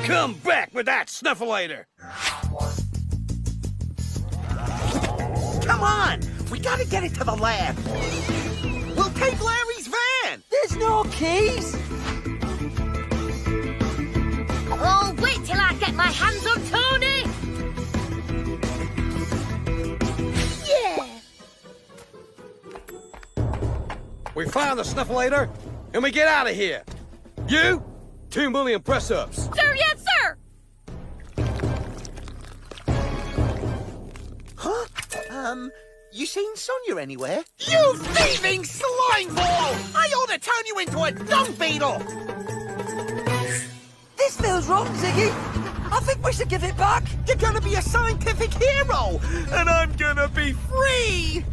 Come back with that snufflator! Come on! We gotta get it to the lab. We'll take Larry's van! There's no keys. Oh, wait till I get my hands on Tony! Yeah! We find the snufflator, and we get out of here. You, 2 million press-ups. Sir, yes, sir! Huh? You seen Sonia anywhere? You thieving slime ball! I ought to turn you into a dung beetle! This feels wrong, Ziggy. I think we should give it back. You're gonna be a scientific hero! And I'm gonna be free!